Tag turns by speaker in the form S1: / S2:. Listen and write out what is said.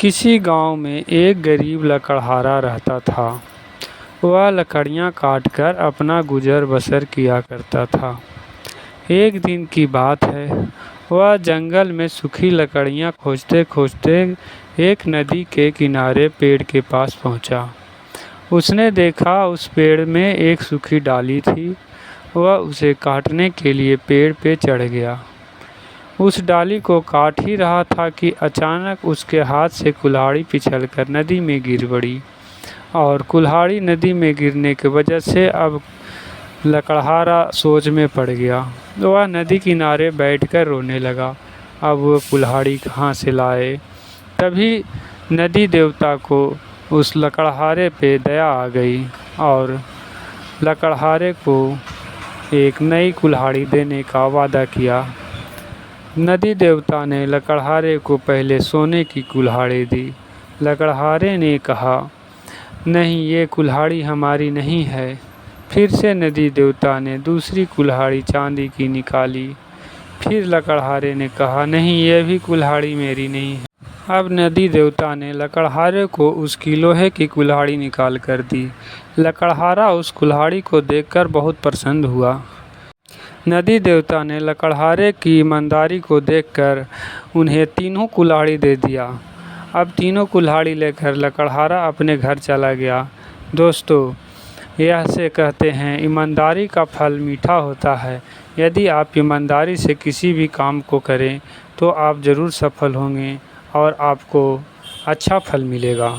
S1: किसी गांव में एक गरीब लकड़हारा रहता था। वह लकड़ियां काटकर अपना गुजर बसर किया करता था। एक दिन की बात है, वह जंगल में सूखी लकड़ियां खोजते खोजते एक नदी के किनारे पेड़ के पास पहुंचा। उसने देखा उस पेड़ में एक सूखी डाली थी। वह उसे काटने के लिए पेड़ पे चढ़ गया। उस डाली को काट ही रहा था कि अचानक उसके हाथ से कुल्हाड़ी फिसलकर नदी में गिर पड़ी और कुल्हाड़ी नदी में गिरने की वजह से अब लकड़हारा सोच में पड़ गया। वह नदी किनारे बैठकर रोने लगा। अब वो कुल्हाड़ी कहाँ से लाए? तभी नदी देवता को उस लकड़हारे पे दया आ गई और लकड़हारे को एक नई कुल्हाड़ी देने का वादा किया। नदी देवता ने लकड़हारे को पहले सोने की कुल्हाड़ी दी। लकड़हारे ने कहा, नहीं, ये कुल्हाड़ी हमारी नहीं है। फिर से नदी देवता ने दूसरी कुल्हाड़ी चांदी की निकाली। फिर लकड़हारे ने कहा, नहीं, ये भी कुल्हाड़ी मेरी नहीं है। अब नदी देवता ने लकड़हारे को उसकी लोहे की कुल्हाड़ी निकाल कर दी। लकड़हारा उस कुल्हाड़ी को देखकर बहुत प्रसन्न हुआ। नदी देवता ने लकड़हारे की ईमानदारी को देखकर उन्हें तीनों कुल्हाड़ी दे दिया। अब तीनों कुल्हाड़ी लेकर लकड़हारा अपने घर चला गया। दोस्तों, यह से कहते हैं, ईमानदारी का फल मीठा होता है। यदि आप ईमानदारी से किसी भी काम को करें तो आप ज़रूर सफल होंगे और आपको अच्छा फल मिलेगा।